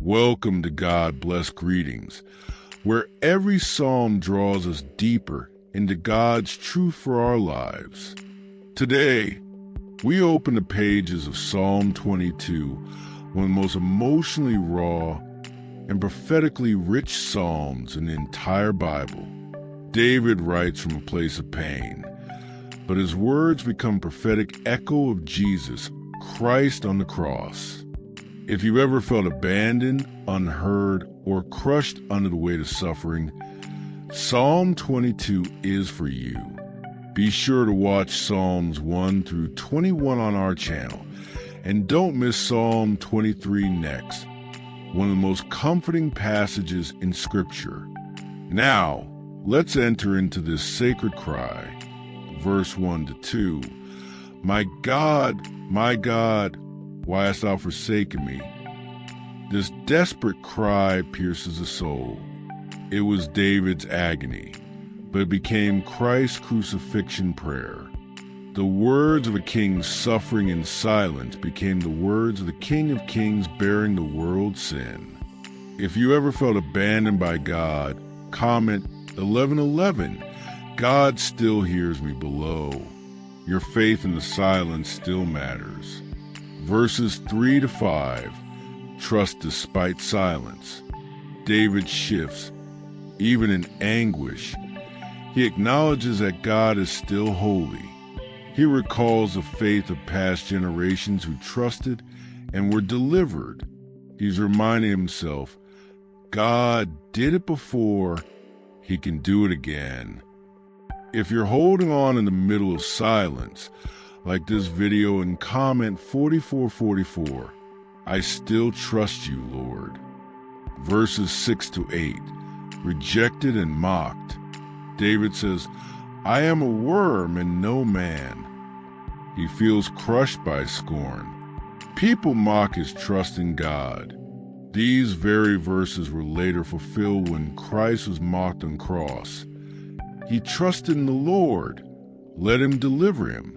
Welcome to God Bless Greetings, where every psalm draws us deeper into God's truth for our lives. Today, we open the pages of Psalm 22, one of the most emotionally raw and prophetically rich psalms in the entire Bible. David writes from a place of pain, but his words become prophetic echo of Jesus, Christ on the cross. If you ever felt abandoned, unheard, or crushed under the weight of suffering, Psalm 22 is for you. Be sure to watch Psalms 1 through 21 on our channel, and don't miss Psalm 23 next, one of the most comforting passages in Scripture. Now, let's enter into this sacred cry. Verse 1 to 2. My God, why hast thou forsaken me? This desperate cry pierces the soul. It was David's agony, but it became Christ's crucifixion prayer. The words of a king suffering in silence became the words of the King of Kings bearing the world's sin. If you ever felt abandoned by God, comment 11:11. God still hears me below. Your faith in the silence still matters. Verses 3 to 5. Trust despite silence. David shifts, even in anguish. He acknowledges that God is still holy. He recalls the faith of past generations who trusted and were delivered. He's reminding himself, God did it before, He can do it again. If you're holding on in the middle of silence, like this video, and comment 4444, I still trust you, Lord. Verses 6 to 8, rejected and mocked. David says, I am a worm and no man. He feels crushed by scorn. People mock his trust in God. These very verses were later fulfilled when Christ was mocked on the cross. He trusted in the Lord. Let Him deliver him.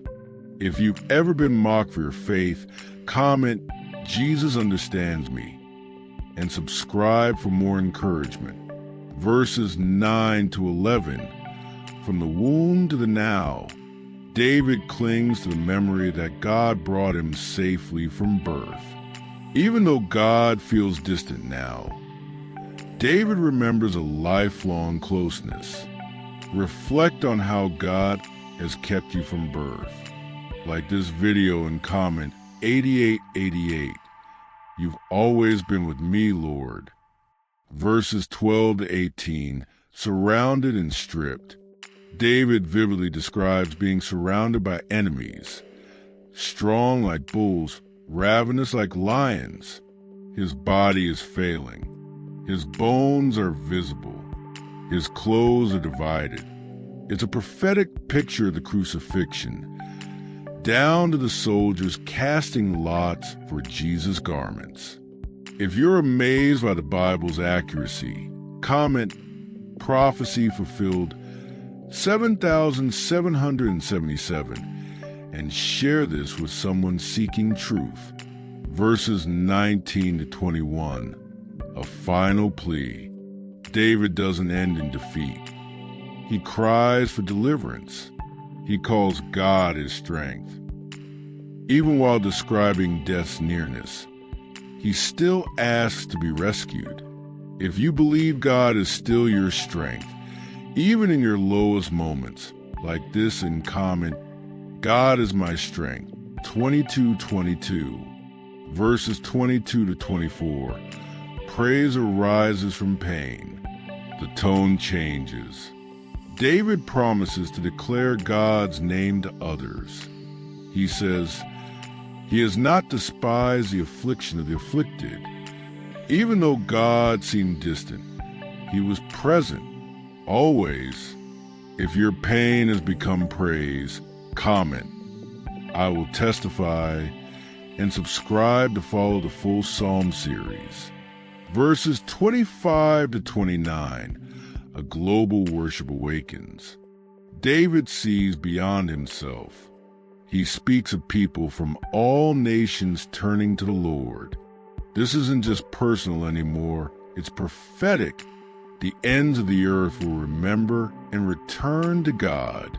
If you've ever been mocked for your faith, comment, Jesus understands me, and subscribe for more encouragement. Verses 9 to 11, from the womb to the now, David clings to the memory that God brought him safely from birth. Even though God feels distant now, David remembers a lifelong closeness. Reflect on how God has kept you from birth. Like this video and comment 8888. You've always been with me, Lord. Verses 12 to 18. Surrounded and stripped. David vividly describes being surrounded by enemies. Strong like bulls, ravenous like lions. His body is failing. His bones are visible. His clothes are divided. It's a prophetic picture of the crucifixion, down to the soldiers casting lots for Jesus' garments. If you're amazed by the Bible's accuracy, comment prophecy fulfilled 7,777 and share this with someone seeking truth. Verses 19 to 21, a final plea. David doesn't end in defeat. He cries for deliverance. He calls God his strength. Even while describing death's nearness, he still asks to be rescued. If you believe God is still your strength, even in your lowest moments, like this in comment, God is my strength, 22:22. Verses 22 to 24, praise arises from pain. The tone changes. David promises to declare God's name to others. He says, He has not despised the affliction of the afflicted. Even though God seemed distant, He was present, always. If your pain has become praise, comment, I will testify, and subscribe to follow the full Psalm series. Verses 25 to 29, a global worship awakens. David sees beyond himself. He speaks of people from all nations turning to the Lord. This isn't just personal anymore, it's prophetic. The ends of the earth will remember and return to God.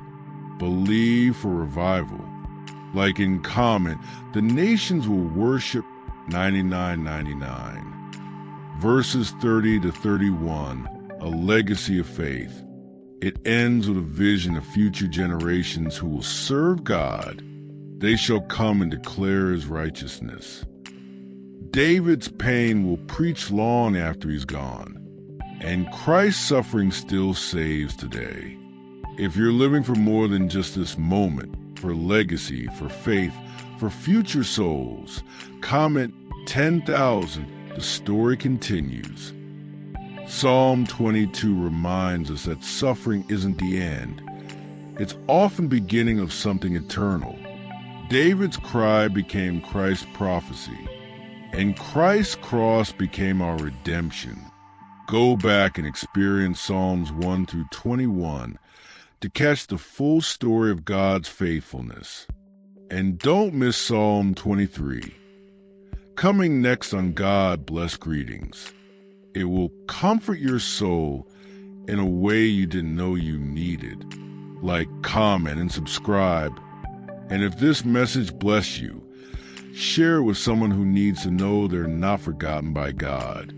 Believe for revival. Like in Comment, the nations will worship 99.99. Verses 30 to 31, a legacy of faith. It ends with a vision of future generations who will serve God. They shall come and declare his righteousness. David's pain will preach long after he's gone, and Christ's suffering still saves today. If you're living for more than just this moment, for legacy, for faith, for future souls, comment 10,000. The story continues. Psalm 22 reminds us that suffering isn't the end. It's often beginning of something eternal. David's cry became Christ's prophecy, and Christ's cross became our redemption. Go back and experience Psalms 1 through 21 to catch the full story of God's faithfulness. And don't miss Psalm 23. Coming next on God Bless Greetings. It will comfort your soul in a way you didn't know you needed. Like, comment, and subscribe. And if this message blessed you, share it with someone who needs to know they're not forgotten by God.